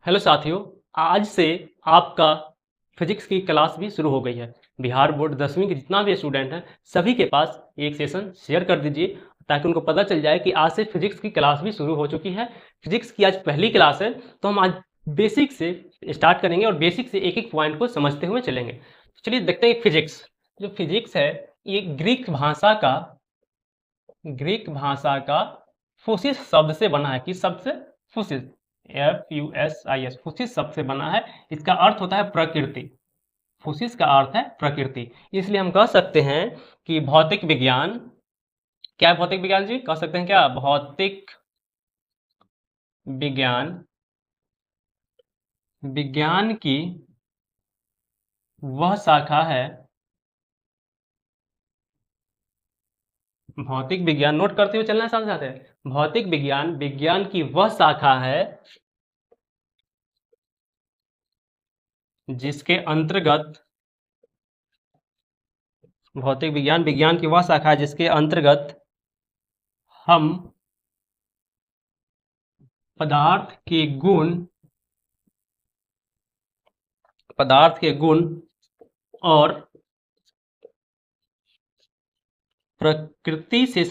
Hello साथियों, आज से आपका फिजिक्स की क्लास भी शुरू हो गई है। बिहार बोर्ड 10वीं के जितना भी स्टूडेंट हैं सभी के पास एक सेशन शेयर कर दीजिए ताकि उनको पता चल जाए कि आज से फिजिक्स की क्लास भी शुरू हो चुकी है। फिजिक्स की आज पहली क्लास है, तो हम आज बेसिक से स्टार्ट करेंगे और बेसिक से एक एक पॉइंट को समझते हुए चलेंगे। तो चलिए देखते हैं फिजिक्स। जो फिजिक्स है ये ग्रीक भाषा का फुसिस शब्द से बना है। किस शब्द से? फुसिस, FUSIS, फुसिस शब्द से बना है। इसका अर्थ होता है प्रकृति। फुसिस का अर्थ है प्रकृति। इसलिए हम कह सकते हैं कि भौतिक विज्ञान, क्या है भौतिक विज्ञान जी? कह सकते हैं क्या? भौतिक विज्ञान विज्ञान की वह शाखा है। भौतिक विज्ञान नोट करते हुए चलना है साथ साथ। भौतिक विज्ञान विज्ञान की वह शाखा है जिसके अंतर्गत भौतिक विज्ञान विज्ञान की वह शाखा है जिसके अंतर्गत हम पदार्थ के गुण और प्रकृति से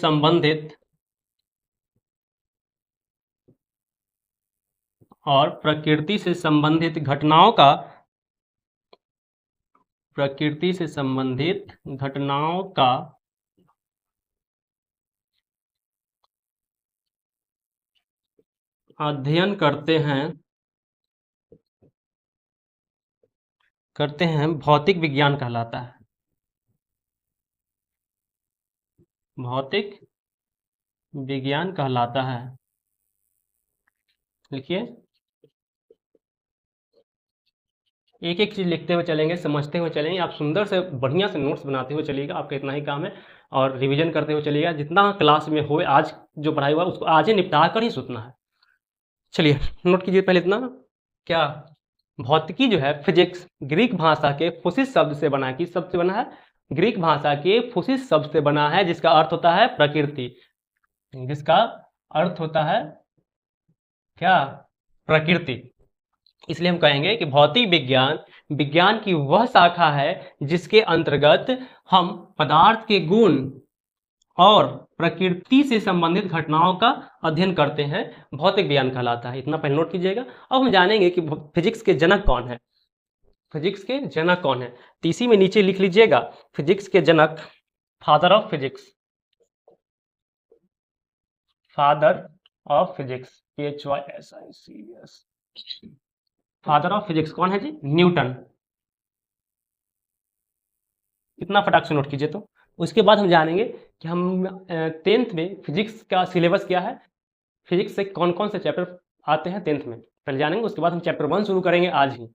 संबंधित घटनाओं का अध्ययन करते हैं भौतिक विज्ञान कहलाता है। भौतिक विज्ञान कहलाता है। लिखिए, एक एक चीज लिखते हुए चलेंगे, समझते हुए चलेंगे। आप सुंदर से बढ़िया से नोट्स बनाते हुए चलिएगा, आपका इतना ही काम है। और रिवीजन करते हुए चलिएगा, जितना क्लास में हो आज जो पढ़ाई हुआ उसको आज ही निपटा कर ही सुनना है। चलिए नोट कीजिए पहले इतना। क्या? भौतिकी जो है फिजिक्स ग्रीक भाषा के फुसिस शब्द से बना है। किस शब्द से बना है? ग्रीक भाषा के फुसिस शब्द से बना है, जिसका अर्थ होता है प्रकृति। जिसका अर्थ होता है क्या? प्रकृति। इसलिए हम कहेंगे कि भौतिक विज्ञान विज्ञान की वह शाखा है जिसके अंतर्गत हम पदार्थ के गुण और प्रकृति से संबंधित घटनाओं का अध्ययन करते हैं। भौतिक विज्ञान कहलाता है। इतना पहले नोट कीजिएगा। अब हम जानेंगे कि फिजिक्स के जनक कौन है। फिजिक्स के जनक कौन है? टीसी में नीचे लिख लीजिएगा, फिजिक्स के जनक, father of physics, father of physics, PHYSICS, father of physics कौन है जी? न्यूटन। इतना फटाक से नोट कीजिए। तो उसके बाद हम जानेंगे कि हम 10th में फिजिक्स का सिलेबस क्या है, फिजिक्स से कौन कौन से चैप्टर आते हैं 10th में, पहले जानेंगे। उसके बाद हम चैप्टर 1 शुरू करेंगे आज ही।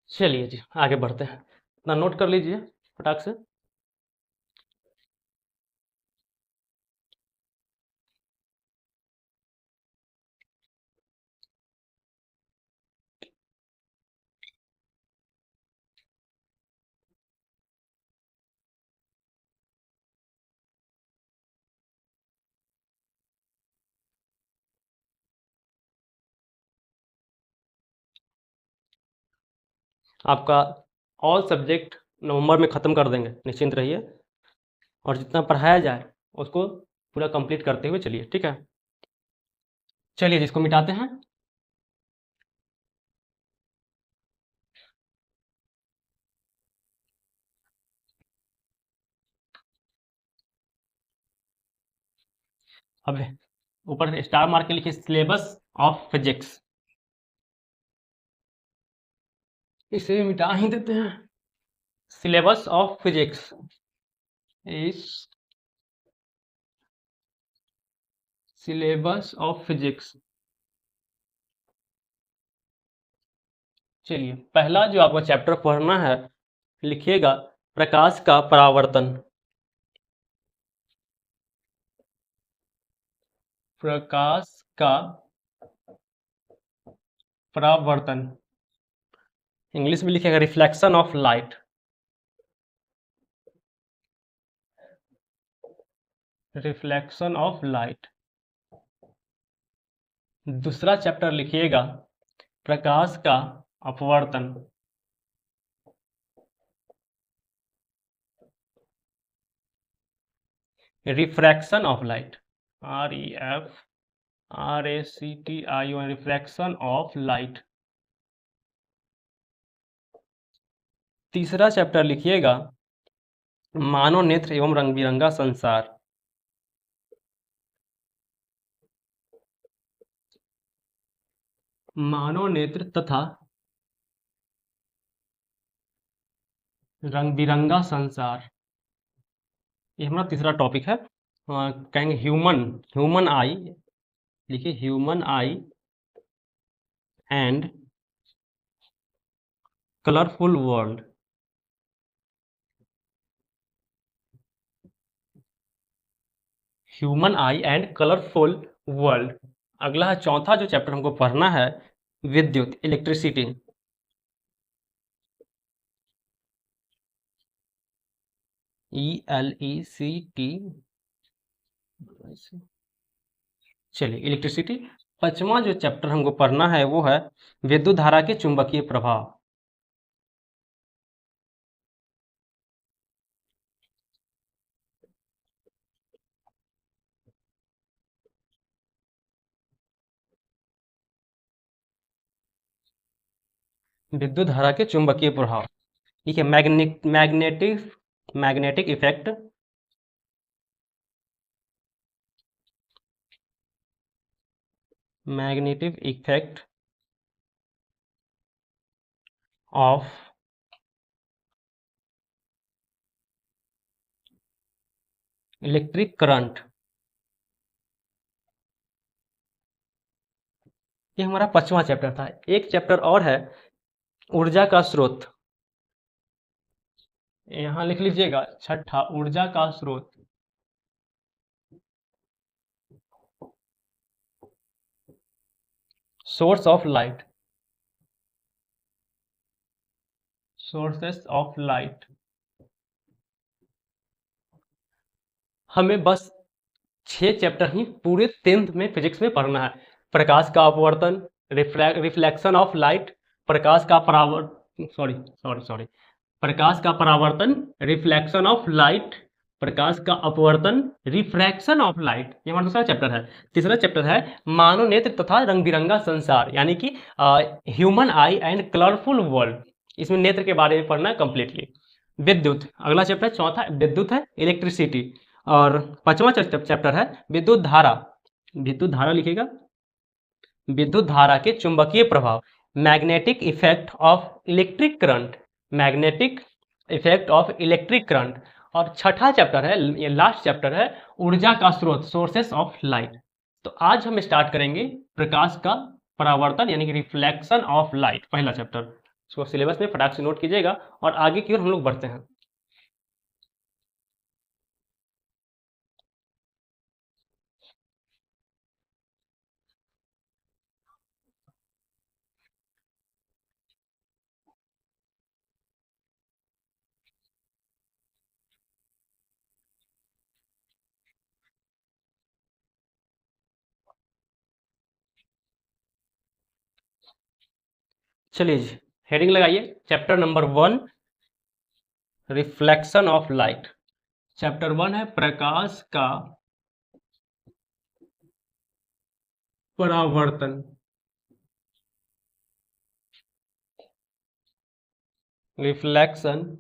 चलिए जी आगे बढ़ते हैं। इतना नोट कर लीजिए फटाक से। आपका ऑल सब्जेक्ट नवंबर में ख़त्म कर देंगे, निश्चिंत रहिए। और जितना पढ़ाया जाए उसको पूरा कंप्लीट करते हुए चलिए, ठीक है। चलिए जिसको मिटाते हैं। अब ऊपर स्टार मार्क के लिखिए सिलेबस ऑफ फिजिक्स। इसे मिटा ही देते हैं। सिलेबस ऑफ फिजिक्स इस सिलेबस ऑफ फिजिक्स। चलिए पहला जो आपका चैप्टर पढ़ना है, लिखिएगा प्रकाश का परावर्तन। प्रकाश का परावर्तन, इंग्लिश में लिखिएगा reflection of light. Reflection of light. दूसरा चैप्टर लिखिएगा प्रकाश का अपवर्तन। Refraction of light, REFRACTION, refraction of light. तीसरा चैप्टर लिखिएगा मानव नेत्र एवं रंग बिरंगा संसार। मानव नेत्र तथा रंग बिरंगा संसार, ये हमारा तीसरा टॉपिक है। कहेंगे ह्यूमन आई, लिखिए human I and colourful world. Human I and colourful world. अगला है चौथा जो चैप्टर हमको पढ़ना है, विद्युत, इलेक्ट्रिसिटी। ELECT। चलिए इलेक्ट्रिसिटी। पांचवा जो चैप्टर हमको पढ़ना है वो है विद्युत धारा के चुंबकीय प्रभाव। विद्युत धारा के चुंबकीय प्रभाव, ठीक है। Magnetic effect of electric current. ये हमारा पांचवा चैप्टर था। एक चैप्टर और है ऊर्जा का स्रोत, यहां लिख लीजिएगा छठा, ऊर्जा का स्रोत। Source of light, sources of light. हमें बस 6 चैप्टर ही पूरे 10th में फिजिक्स में पढ़ना है। प्रकाश का अपवर्तन, रिफ्लेक्शन ऑफ लाइट, प्रकाश का प्रकाश का परावर्तन, रिफ्लेक्शन ऑफ लाइट, प्रकाश का अपवर्तन, रिफ्रैक्शन ऑफ लाइट, ये हमारा दूसरा चैप्टर है। तीसरा चैप्टर है मानव नेत्र तथा रंग बिरंगा संसार, यानी कि human I and colourful world. इसमें नेत्र के बारे में पढ़ना है कंप्लीटली। विद्युत, अगला चैप्टर चौथा विद्युत है, इलेक्ट्रिसिटी। और पांचवा चैप्टर है विद्युत धारा। विद्युत धारा लिखेगा विद्युत धारा के चुंबकीय प्रभाव, magnetic effect of electric current, magnetic effect of electric current. और छठा चैप्टर है, ये लास्ट चैप्टर है, ऊर्जा का स्रोत, सोर्सेस ऑफ लाइट। तो आज हम स्टार्ट करेंगे प्रकाश का परावर्तन यानी कि रिफ्लेक्शन ऑफ लाइट, पहला चैप्टर। इसको सिलेबस में फटाक से नोट कीजिएगा और आगे की ओर हम लोग बढ़ते हैं। चलिए जी, हेडिंग लगाइए, chapter number 1 reflection of light. Chapter 1 है प्रकाश का परावर्तन, रिफ्लेक्शन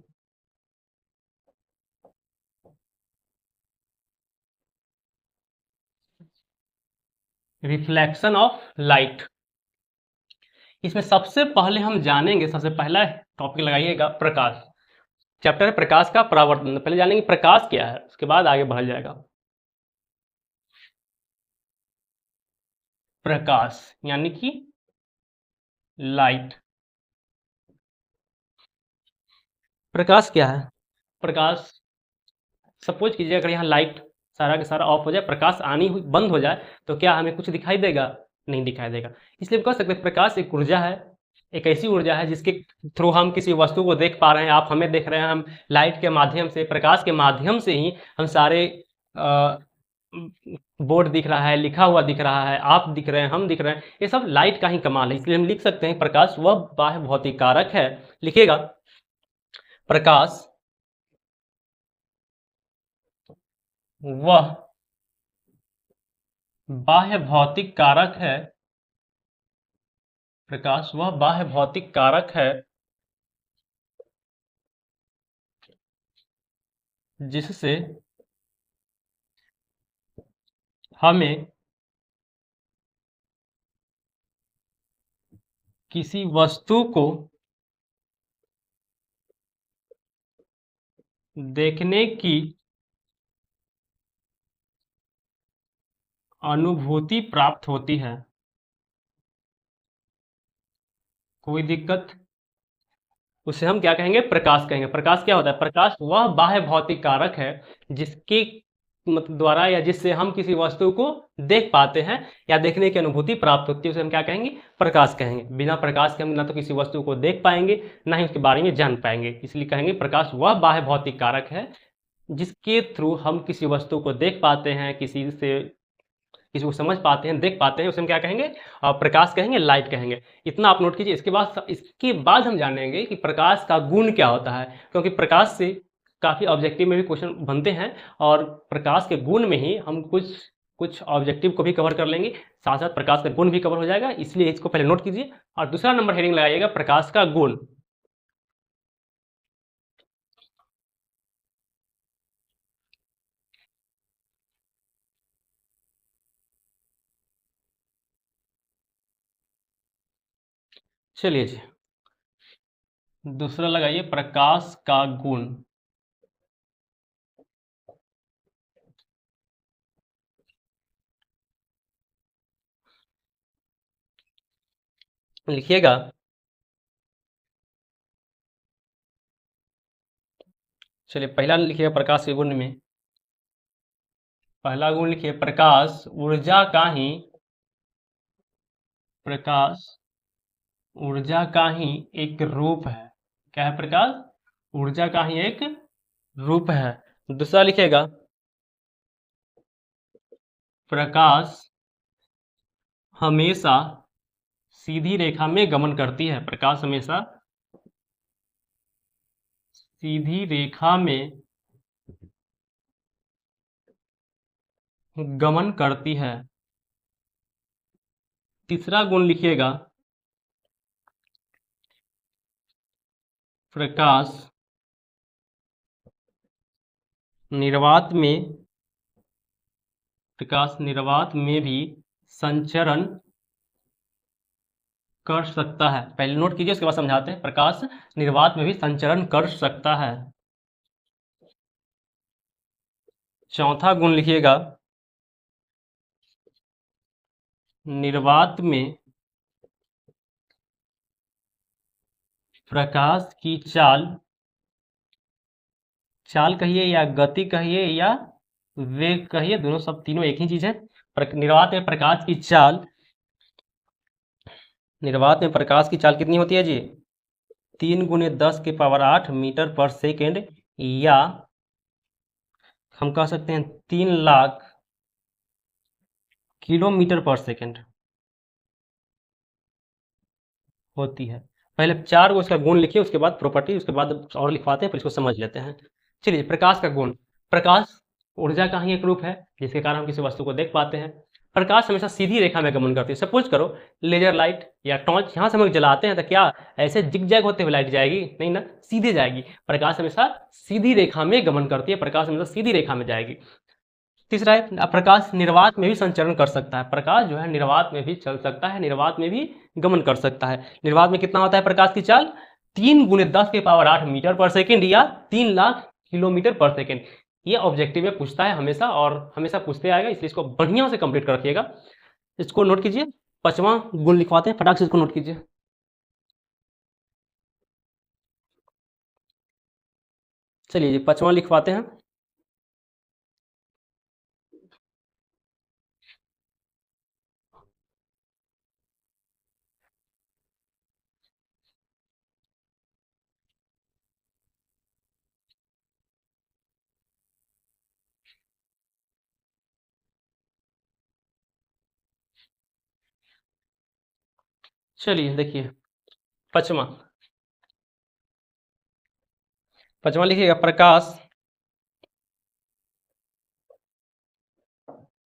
रिफ्लेक्शन ऑफ लाइट। इसमें सबसे पहले हम जानेंगे, सबसे पहला टॉपिक लगाइएगा प्रकाश। चैप्टर है प्रकाश का परावर्तन। पहले जानेंगे प्रकाश क्या है, उसके बाद आगे बढ़ जाएगा। प्रकाश यानी कि लाइट। प्रकाश क्या है? प्रकाश, सपोज कीजिए अगर यहाँ लाइट सारा का सारा ऑफ हो जाए, प्रकाश आनी बंद हो जाए, तो क्या हमें कुछ दिखाई देगा? नहीं दिखाई देगा। इसलिए हम कह सकते हैं प्रकाश एक ऊर्जा है, एक ऐसी ऊर्जा है जिसके थ्रू हम किसी वस्तु को देख पा रहे हैं। आप हमें देख रहे हैं, हम लाइट के माध्यम से, प्रकाश के माध्यम से ही हम सारे बोर्ड दिख रहा है, लिखा हुआ दिख रहा है, आप दिख रहे हैं, हम दिख रहे हैं, ये सब लाइट का ही कमाल है। इसलिए हम लिख सकते हैं प्रकाश वह बाह्य भौतिक कारक है। लिखिएगा, प्रकाश वह बाह्य भौतिक कारक है। प्रकाश वह बाह्य भौतिक कारक है जिससे हमें किसी वस्तु को देखने की अनुभूति प्राप्त होती है। कोई दिक्कत? उसे हम क्या कहेंगे? प्रकाश कहेंगे। प्रकाश क्या होता है? प्रकाश वह बाह्य भौतिक कारक है जिसके मतलब द्वारा या जिससे हम किसी वस्तु को देख पाते हैं या देखने की अनुभूति प्राप्त होती है, उसे हम क्या कहेंगे? प्रकाश कहेंगे। बिना प्रकाश के हम ना तो किसी वस्तु को देख पाएंगे, ना ही उसके बारे में जान पाएंगे। इसलिए कहेंगे प्रकाश वह बाह्य भौतिक कारक है जिसके थ्रू हम किसी वस्तु को देख पाते हैं, किसी को समझ पाते हैं, देख पाते हैं, उसे हम क्या कहेंगे? प्रकाश कहेंगे, लाइट कहेंगे। इतना आप नोट कीजिए। इसके बाद हम जानेंगे कि प्रकाश का गुण क्या होता है, क्योंकि प्रकाश से काफ़ी ऑब्जेक्टिव में भी क्वेश्चन बनते हैं और प्रकाश के गुण में ही हम कुछ कुछ ऑब्जेक्टिव को भी कवर कर लेंगे, साथ साथ प्रकाश का गुण भी कवर हो जाएगा। इसलिए इसको पहले नोट कीजिए और दूसरा नंबर हेडिंग लगाइएगा, प्रकाश का गुण। चलिए जी, दूसरा लगाइए, प्रकाश का गुण। लिखिएगा, चलिए पहला लिखिएगा प्रकाश के गुण में। पहला गुण लिखिए, प्रकाश ऊर्जा का ही प्रकाश ऊर्जा का ही एक रूप है। क्या है? प्रकाश ऊर्जा का ही एक रूप है। दूसरा लिखिएगा, प्रकाश हमेशा सीधी रेखा में गमन करती है। प्रकाश हमेशा सीधी रेखा में गमन करती है। तीसरा गुण लिखिएगा, प्रकाश निर्वात में भी संचरण कर सकता है। पहले नोट कीजिए, उसके बाद समझाते हैं। प्रकाश निर्वात में भी संचरण कर सकता है। चौथा गुण लिखिएगा, निर्वात में प्रकाश की चाल कहिए या गति कहिए या वेग कहिए, दोनों सब तीनों एक ही चीज है। निर्वात में प्रकाश की चाल कितनी होती है जी? 3 × 10⁸ मीटर पर सेकेंड, या हम कह सकते हैं 3 लाख किलोमीटर पर सेकेंड होती है। पहले 4 को इसका गुण लिखिए, उसके बाद प्रॉपर्टी, उसके बाद और लिखवाते हैं, फिर इसको समझ लेते हैं। चलिए, प्रकाश का गुण। प्रकाश ऊर्जा का ही एक रूप है जिसके कारण हम किसी वस्तु को देख पाते हैं। प्रकाश हमेशा सीधी रेखा में गमन करती है। सपोज करो लेजर लाइट या टॉर्च यहाँ से हम लोग जलाते हैं तो क्या ऐसे जिग जैग होते हुए लाइट जाएगी? नहीं ना, सीधे जाएगी। प्रकाश हमेशा सीधी रेखा में गमन करती है। प्रकाश हमेशा सीधी रेखा में जाएगी। तीसरा है, प्रकाश निर्वात में भी संचरण कर सकता है। प्रकाश जो है निर्वात में भी चल सकता है, निर्वात में भी गमन कर सकता है। निर्वात में कितना होता है प्रकाश की चाल? 3 × 10⁸ मीटर पर सेकेंड या 3 लाख किलोमीटर पर सेकेंड। ये ऑब्जेक्टिव में पूछता है हमेशा और हमेशा पूछते आएगा, इसलिए इसको बढ़िया से कंप्लीट कर रखिएगा। इसको नोट कीजिए। 5वां गुण लिखवाते हैं, फटाक से इसको नोट कीजिए। चलिए जी, 5वां लिखवाते हैं। चलिए देखिए, पचवां पचवां लिखिएगा, प्रकाश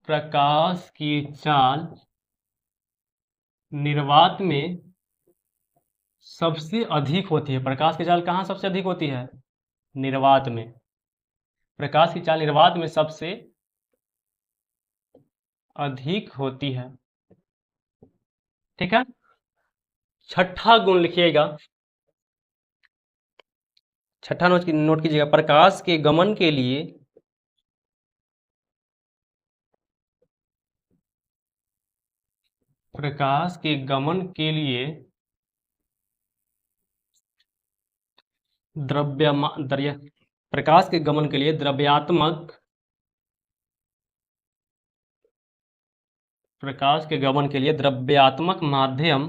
प्रकाश की चाल निर्वात में सबसे अधिक होती है। प्रकाश की चाल कहाँ सबसे अधिक होती है? निर्वात में। प्रकाश की चाल निर्वात में सबसे अधिक होती है। ठीक है। छठा गुण लिखिएगा, छठा नोट कीजिएगा, प्रकाश के गमन के लिए प्रकाश के गमन के लिए प्रकाश के गमन के लिए द्रव्यात्मक प्रकाश के गमन के लिए द्रव्यात्मक माध्यम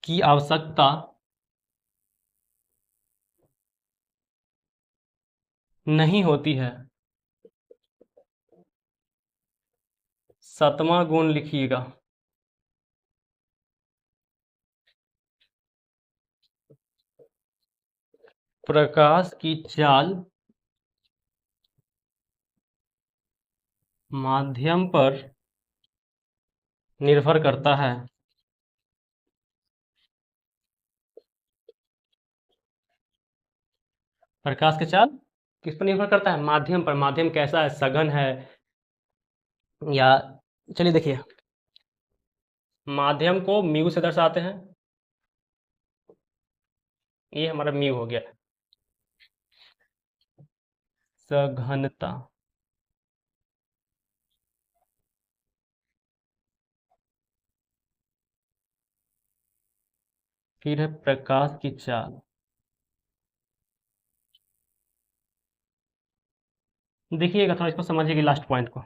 की आवश्यकता नहीं होती है। सातवां गुण लिखिएगा, प्रकाश की चाल माध्यम पर निर्भर करता है। प्रकाश की चाल किस पर निर्भर करता है? माध्यम पर। माध्यम कैसा है? सघन है या, चलिए देखिए, माध्यम को म्यू से दर्शाते हैं। ये हमारा म्यू हो गया। सघनता, फिर है प्रकाश की चाल। देखिएगा थोड़ा, इसको समझिएगा लास्ट पॉइंट को।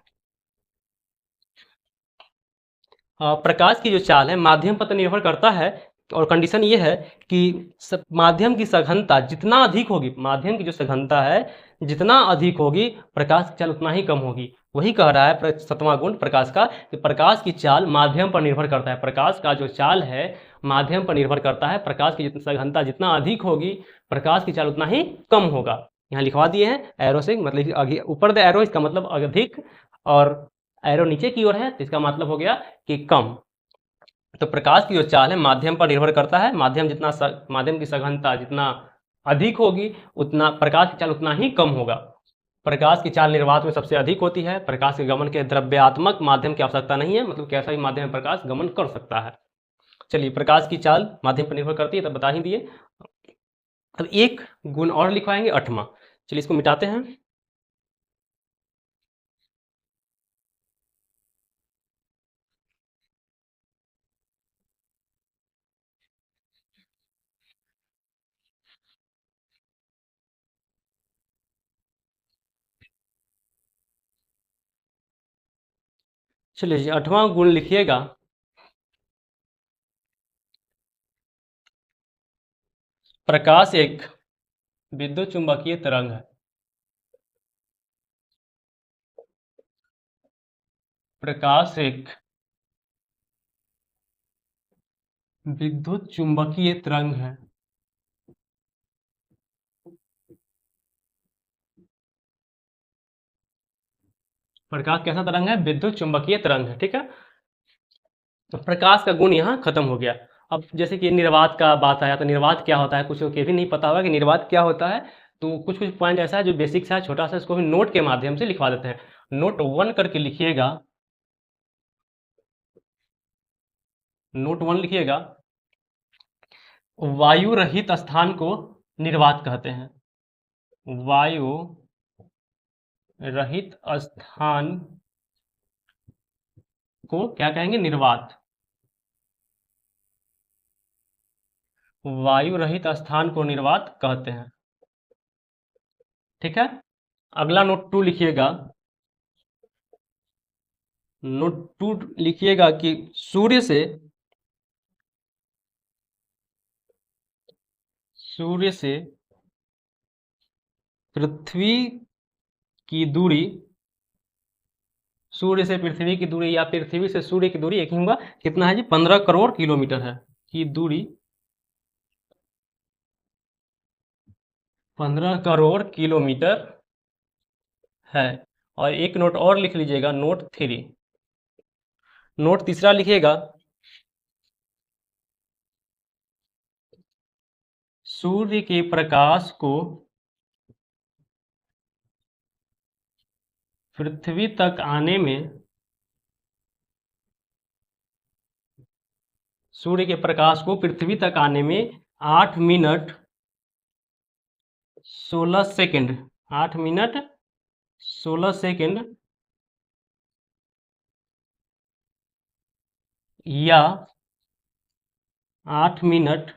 प्रकाश की जो चाल है माध्यम पर तो निर्भर करता है, और कंडीशन ये है कि माध्यम की सघनता जितना अधिक होगी, माध्यम की जो सघनता है जितना अधिक होगी, प्रकाश की चाल उतना ही कम होगी। वही कह रहा है सातवां गुण प्रकाश का, कि प्रकाश की चाल माध्यम पर निर्भर करता है। प्रकाश का जो चाल है माध्यम पर निर्भर करता है। प्रकाश की सघनता जितना अधिक होगी, प्रकाश की चाल उतना ही कम होगा। यहाँ लिखवा दिए हैं एरो से, मतलब आगे ऊपर द एरो इसका मतलब अधिक, और एरो नीचे की ओर है तो इसका मतलब हो गया कि कम। तो प्रकाश की जो चाल है माध्यम पर निर्भर करता है। माध्यम की सघनता जितना अधिक होगी, उतना प्रकाश की चाल उतना ही कम होगा। प्रकाश की चाल निर्वात में सबसे अधिक होती है। प्रकाश के गमन के द्रव्यात्मक माध्यम की आवश्यकता नहीं है, मतलब कैसा भी माध्यम में प्रकाश गमन कर सकता है। चलिए, प्रकाश की चाल माध्यम पर निर्भर करती है, तब बता ही दिए। अब एक गुण और लिखवाएंगे, आठवां। चलिए इसको मिटाते हैं। चलिए जी, आठवां गुण लिखिएगा, प्रकाश एक विद्युत चुंबकीय तरंग है। प्रकाश एक विद्युत चुंबकीय तरंग है। प्रकाश कैसा तरंग है? विद्युत चुंबकीय तरंग है। ठीक है, तो प्रकाश का गुण यहाँ खत्म हो गया। अब जैसे कि निर्वात का बात आया, तो निर्वात क्या होता है, कुछ लोग ये भी नहीं पता होगा कि निर्वात क्या होता है। तो कुछ कुछ पॉइंट ऐसा है जो बेसिक्स है, छोटा सा, इसको भी नोट के माध्यम से लिखवा देते हैं। नोट 1 करके लिखिएगा, नोट 1 लिखिएगा, वायु रहित स्थान को निर्वात कहते हैं। वायु रहित स्थान को क्या कहेंगे? निर्वात। वायु रहित स्थान को निर्वात कहते हैं। ठीक है, अगला नोट 2 लिखिएगा, नोट 2 लिखिएगा कि सूर्य से पृथ्वी की दूरी सूर्य से पृथ्वी की दूरी या पृथ्वी से सूर्य की दूरी एक ही होगा, कितना है जी, 15 करोड़ किलोमीटर है की दूरी, 15 करोड़ किलोमीटर है। और एक नोट और लिख लीजिएगा, नोट 3। नोट तीसरा लिखिएगा, सूर्य के प्रकाश को पृथ्वी तक आने में, सूर्य के प्रकाश को पृथ्वी तक आने में 8 मिनट 16 सेकंड, 8 मिनट 16 सेकंड या 8 मिनट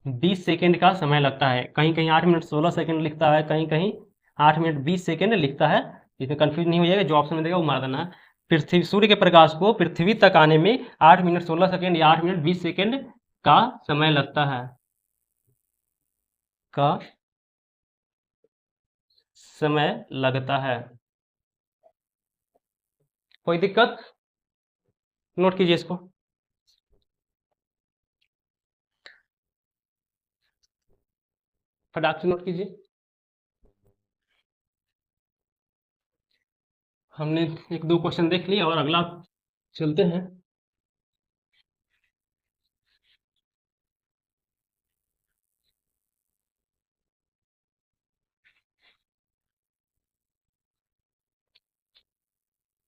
20 सेकंड का समय लगता है। कहीं कहीं 8 मिनट 16 सेकंड लिखता है, कहीं कहीं 8 मिनट 20 सेकंड लिखता है। इसमें कंफ्यूज नहीं हो जाएगा, जो ऑप्शन में देगा वो मार देना है। पृथ्वी, सूर्य के प्रकाश को पृथ्वी तक आने में 8 मिनट 16 सेकंड या 8 मिनट 20 सेकंड का समय लगता है, का समय लगता है। कोई दिक्कत? नोट कीजिए इसको। फटाक से नोट कीजिए। हमने एक दो क्वेश्चन देख लिए और अगला चलते हैं।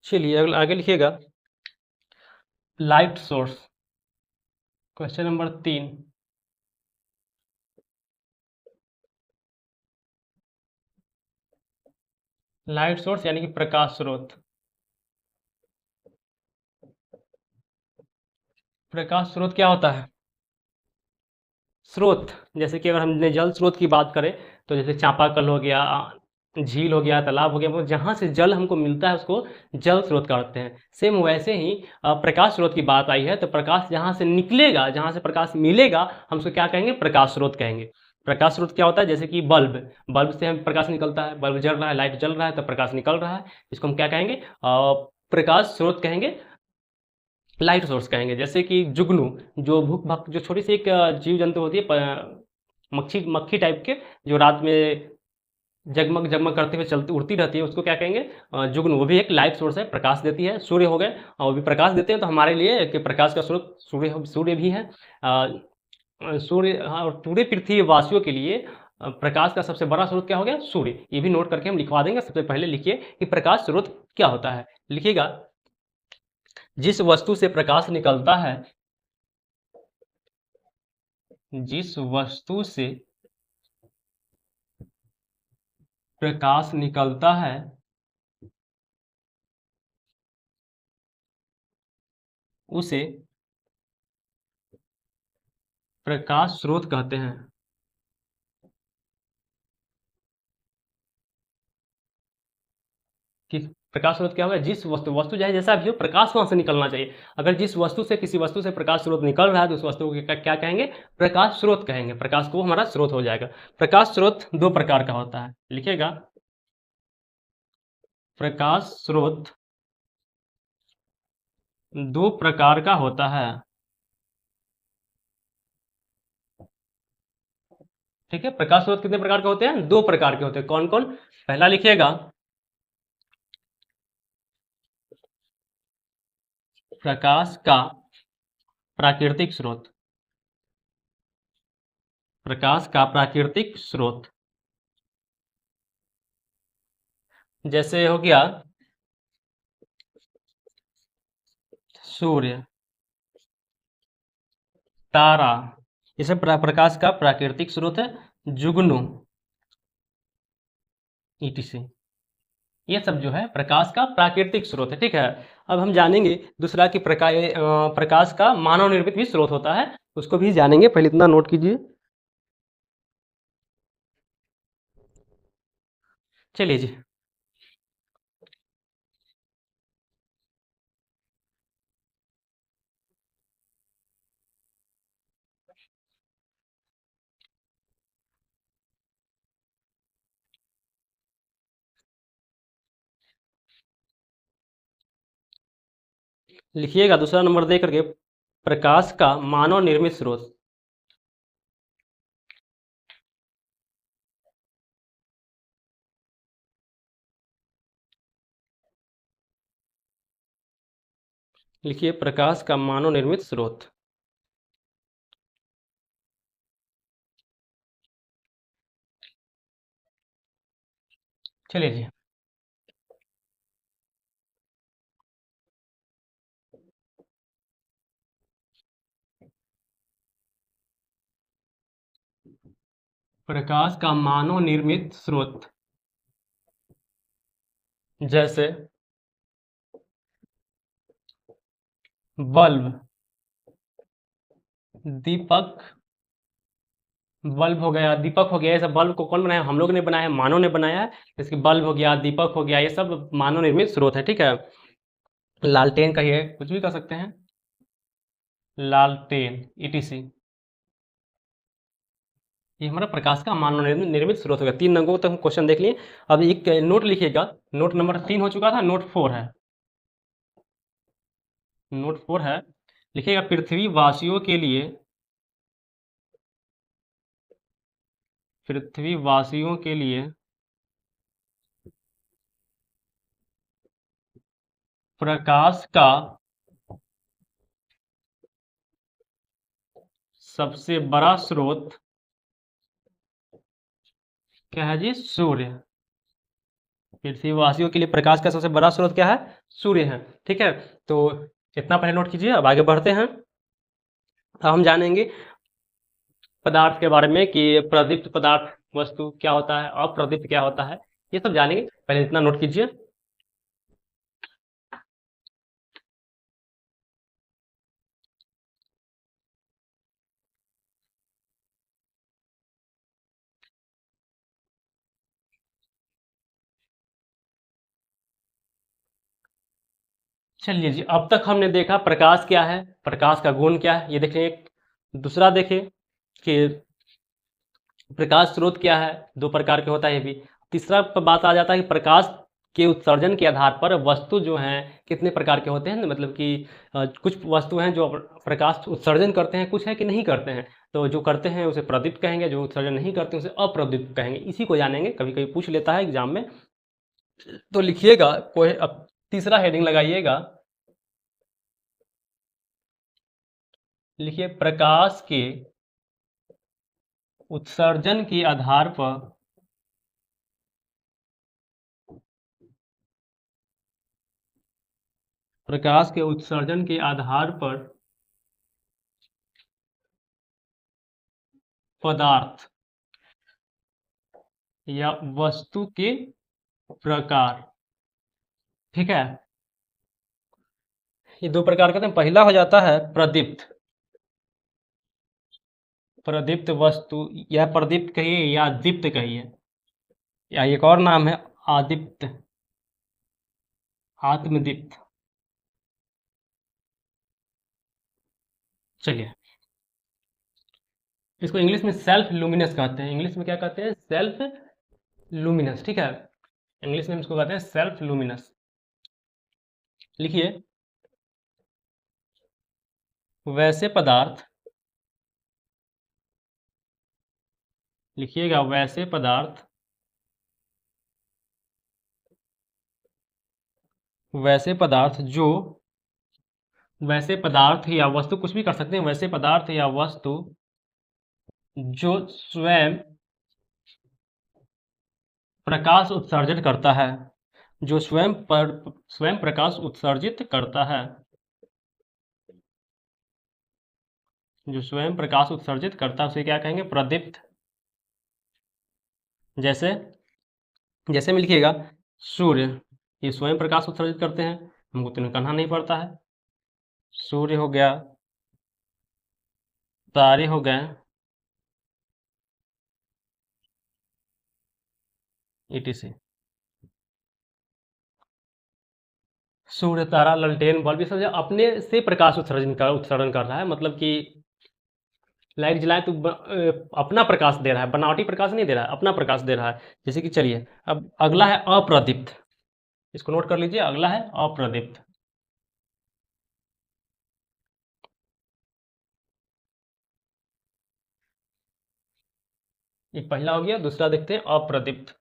चलिए आगे लिखिएगा, light source, question number 3। Light source यानी कि प्रकाश स्रोत। प्रकाश स्रोत क्या होता है? स्रोत, जैसे कि अगर हमने जल स्रोत की बात करें तो जैसे चापाकल हो गया, झील हो गया, तालाब हो गया, वो जहाँ से जल हमको मिलता है उसको जल स्रोत कहते हैं। सेम वैसे ही प्रकाश स्रोत की बात आई है तो प्रकाश जहाँ से निकलेगा, जहाँ से प्रकाश मिलेगा, हम उसको क्या कहेंगे? प्रकाश स्रोत कहेंगे। प्रकाश स्रोत क्या होता है? जैसे कि बल्ब, बल्ब से हम प्रकाश निकलता है, बल्ब जल रहा है, लाइट जल रहा है तो प्रकाश निकल रहा है, इसको हम क्या कहेंगे? प्रकाश स्रोत कहेंगे, लाइट सोर्स कहेंगे। जैसे कि जुगनू, जो भूख भक, जो छोटी सी एक जीव जंतु होती है, मक्खी मक्खी टाइप के, जो रात में जगमग जगमग करते हुए चलती उड़ती रहती है, उसको क्या कहेंगे? जुगनू। वो भी एक लाइट सोर्स है, प्रकाश देती है। सूर्य हो गए, और वो भी प्रकाश देते हैं, तो हमारे लिए कि प्रकाश का स्रोत सूर्य भी है। सूर्य, हाँ, और पूरे पृथ्वी वासियों के लिए प्रकाश का सबसे बड़ा स्रोत क्या हो गया? सूर्य। ये भी नोट करके हम लिखवा देंगे। सबसे पहले लिखिए कि प्रकाश स्रोत क्या होता है। लिखिएगा, जिस वस्तु से प्रकाश निकलता है, जिस वस्तु से प्रकाश निकलता है उसे प्रकाश स्रोत कहते हैं। कि प्रकाश स्रोत क्या होगा? जिस वस्तु, वस्तु चाहे जैसा भी हो, प्रकाश वहां से निकलना चाहिए। अगर जिस वस्तु से, किसी वस्तु से प्रकाश स्रोत निकल रहा है तो उस वस्तु को क्या कहेंगे? प्रकाश स्रोत कहेंगे। प्रकाश को हमारा स्रोत हो जाएगा। प्रकाश स्रोत दो प्रकार का होता है, लिखिएगा, प्रकाश स्रोत दो प्रकार का होता है। ठीक है, प्रकाश स्रोत कितने प्रकार के होते हैं? दो प्रकार के होते हैं। कौन कौन? पहला लिखिएगा, प्रकाश का प्राकृतिक स्रोत, प्रकाश का प्राकृतिक स्रोत। जैसे हो गया सूर्य, तारा, ये सब प्रकाश का प्राकृतिक स्रोत है। जुगनू, ईटीसी, ये सब जो है प्रकाश का प्राकृतिक स्रोत है। ठीक है, अब हम जानेंगे दूसरा कि प्रकाश का मानव निर्मित भी स्रोत होता है, उसको भी जानेंगे। पहले इतना नोट कीजिए। चलिए जी, लिखिएगा दूसरा नंबर दे करके, प्रकाश का मानव निर्मित स्रोत। लिखिए प्रकाश का मानव निर्मित स्रोत। चलिए जी। प्रकाश का मानव निर्मित स्रोत, जैसे बल्ब, दीपक, बल्ब हो गया, दीपक हो गया, ये सब बल्ब को कौन बनाया? हम लोग ने बनाया है, मानव ने बनाया है। जैसे बल्ब हो गया, दीपक हो गया, ये सब मानव निर्मित स्रोत है, ठीक है। लालटेन कहिए, कुछ भी कर सकते हैं, लालटेन, ईटीसी, ये हमारा प्रकाश का मानव निर्मित स्रोत हो गया। 3 अंकों तक हम क्वेश्चन देख लिए। अब एक नोट लिखिएगा, नोट नंबर 3 हो चुका था, नोट 4 है, नोट 4 है। लिखिएगा पृथ्वी वासियों के लिए, पृथ्वी वासियों के लिए प्रकाश का सबसे बड़ा स्रोत क्या है जी? सूर्य। पृथ्वीवासियों के लिए प्रकाश का सबसे बड़ा स्रोत क्या है? सूर्य है, ठीक है। तो इतना पहले नोट कीजिए, अब आगे बढ़ते हैं। अब हम जानेंगे पदार्थ के बारे में कि प्रदीप्त पदार्थ वस्तु क्या होता है, अप्रदीप्त क्या होता है, ये सब जानेंगे। पहले इतना नोट कीजिए। चलिए जी, अब तक हमने देखा प्रकाश क्या है, प्रकाश का गुण क्या है, ये देखें। दूसरा देखें कि प्रकाश स्रोत क्या है, 2 प्रकार के होता है ये भी। तीसरा बात आ जाता है कि प्रकाश के उत्सर्जन के आधार पर वस्तु जो हैं कितने प्रकार के होते हैं, मतलब कि कुछ वस्तु हैं जो प्रकाश उत्सर्जन करते हैं, कुछ है कि नहीं करते हैं। तो जो करते हैं उसे प्रदीप्त कहेंगे, जो उत्सर्जन नहीं करते उसे अप्रदीप्त कहेंगे। इसी को जानेंगे, कभी कभी पूछ लेता है एग्जाम में। तो लिखिएगा कोई, अब तीसरा हेडिंग लगाइएगा, लिखिए प्रकाश के उत्सर्जन के आधार पर प्रकाश के उत्सर्जन के आधार पर पदार्थ या वस्तु के प्रकार, ठीक है। ये 2 प्रकार के हैं। पहला हो जाता है प्रदीप्त, प्रदीप्त वस्तु, या प्रदीप्त कहिए या दीप्त कहिए, या एक और नाम है आदीप्त, आत्मदीप्त। चलिए, इसको इंग्लिश में सेल्फ लुमिनस कहते हैं। इंग्लिश में क्या कहते हैं? सेल्फ लुमिनस, ठीक है। इंग्लिश में इसको कहते हैं सेल्फ लुमिनस। लिखिए वैसे पदार्थ, लिखिएगा वैसे पदार्थ, वैसे पदार्थ जो, वैसे पदार्थ या वस्तु, कुछ भी कर सकते हैं, वैसे पदार्थ या वस्तु जो स्वयं प्रकाश उत्सर्जित करता है, जो स्वयं प्रकाश उत्सर्जित करता है, जो स्वयं प्रकाश उत्सर्जित करता है उसे क्या कहेंगे? प्रदीप्त। जैसे, जैसे में लिखिएगा सूर्य, ये स्वयं प्रकाश उत्सर्जित करते हैं, हमको तो कहना नहीं पड़ता है। सूर्य हो गया, तारे हो गए, etc। सूर्य, तारा, ललटेन, बल्ब, ये सब जो अपने से प्रकाश उत्सर्जन कर रहा है, मतलब कि लाइट जलाए तो अपना प्रकाश दे रहा है, बनावटी प्रकाश नहीं दे रहा है, अपना प्रकाश दे रहा है। जैसे कि चलिए, अब अगला है अप्रदीप्त, इसको नोट कर लीजिए, अगला है अप्रदीप्त। ये पहला हो गया। दूसरा देखते हैं अप्रदीप्त।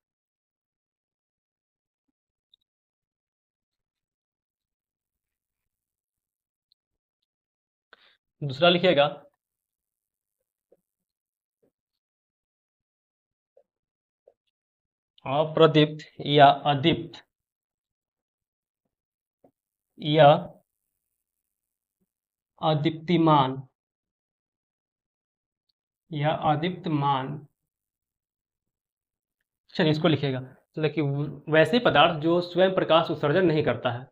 दूसरा लिखिएगा अप्रदीप्त या अदीप्त या अदीप्तिमान या अदीप्तमान। चलिए इसको लिखिएगा। तो देखिए वैसे पदार्थ जो स्वयं प्रकाश उत्सर्जन नहीं करता है।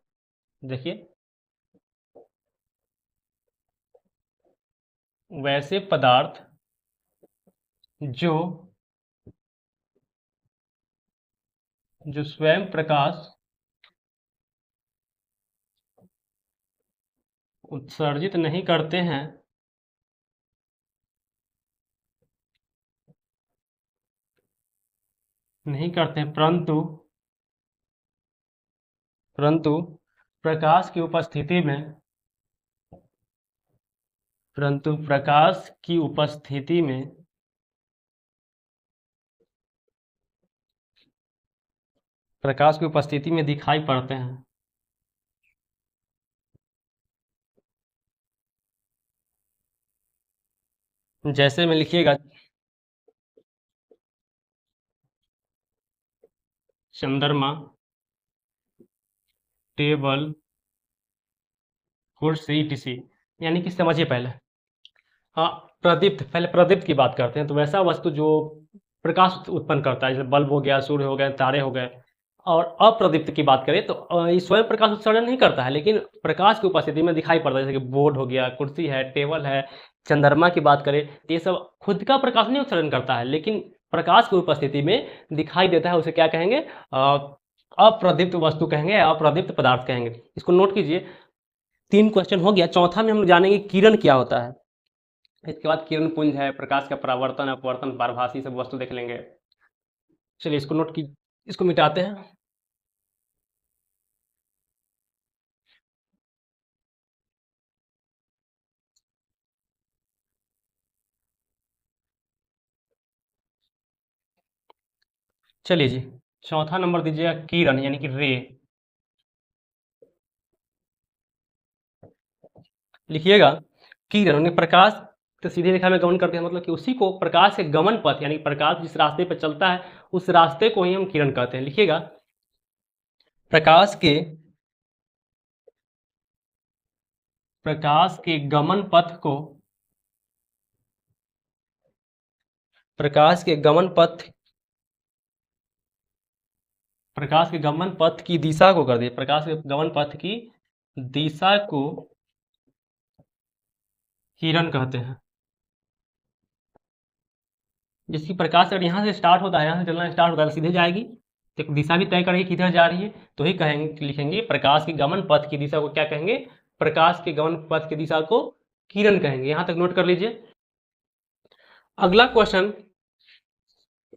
देखिए वैसे पदार्थ जो जो स्वयं प्रकाश उत्सर्जित नहीं करते हैं परंतु प्रकाश की उपस्थिति में दिखाई पड़ते हैं। जैसे में लिखिएगा चंद्रमा, टेबल, कुर्सी, टीसी। यानी कि समझिए पहले, हाँ प्रदीप्त, पहले प्रदीप्त की बात करते हैं। तो वैसा वस्तु जो प्रकाश उत्पन्न करता है, जैसे बल्ब हो गया, सूर्य हो गए, तारे हो गए। और अप्रदीप्त की बात करें तो ये स्वयं प्रकाश उत्सर्जन नहीं करता है, लेकिन प्रकाश की उपस्थिति में दिखाई पड़ता है। जैसे कि बोर्ड हो गया, कुर्सी है, टेबल है। चंद्रमा की बात करें तो ये सब खुद का प्रकाश नहीं उत्सर्जन करता है, लेकिन प्रकाश की उपस्थिति में दिखाई देता है। उसे क्या कहेंगे? अप्रदीप्त वस्तु कहेंगे, अप्रदीप्त पदार्थ कहेंगे। इसको नोट कीजिए। 3 क्वेश्चन हो गया। चौथा में हम जानेंगे किरण क्या होता है। इसके बाद किरण पुंज है, प्रकाश का परावर्तन, अपवर्तन, पारभासी, सब वस्तु देख लेंगे। चलिए इसको नोट की, इसको मिटाते हैं। चलिए जी, चौथा नंबर दीजिएगा किरण यानी कि रे। लिखिएगा किरण यानी प्रकाश तो सीधी रेखा में गमन करते हैं, मतलब कि उसी को प्रकाश के गमन पथ यानी प्रकाश जिस रास्ते पर चलता है उस रास्ते को ही हम किरण कहते हैं। लिखिएगा प्रकाश के गमन पथ को, प्रकाश के गमन पथ की दिशा को कर दिए, प्रकाश के गमन पथ की दिशा को किरण कहते हैं। जिसकी प्रकाश अगर यहाँ से स्टार्ट होता है, यहाँ से चलना स्टार्ट होता है, तो सीधे जाएगी, तो दिशा भी तय करेगी किधर जा रही है, तो ही कहेंगे, लिखेंगे प्रकाश के गमन पथ की दिशा को क्या कहेंगे? प्रकाश के गमन पथ की दिशा को किरण कहेंगे। यहाँ तक नोट कर लीजिए। अगला क्वेश्चन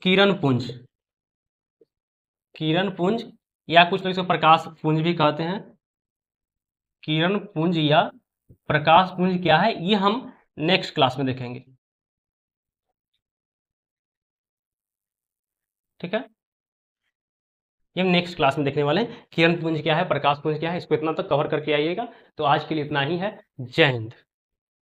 किरण पुंज। किरण पुंज या कुछ लोग इसको प्रकाश पुंज भी कहते हैं। किरण पुंज या प्रकाश पुंज क्या है, ये हम नेक्स्ट क्लास में देखेंगे। ठीक है, ये हम नेक्स्ट क्लास में देखने वाले हैं। किरण पुंज क्या है, प्रकाश पुंज क्या है, इसको इतना तक कवर करके आइएगा। तो आज के लिए इतना ही है। जय हिंद।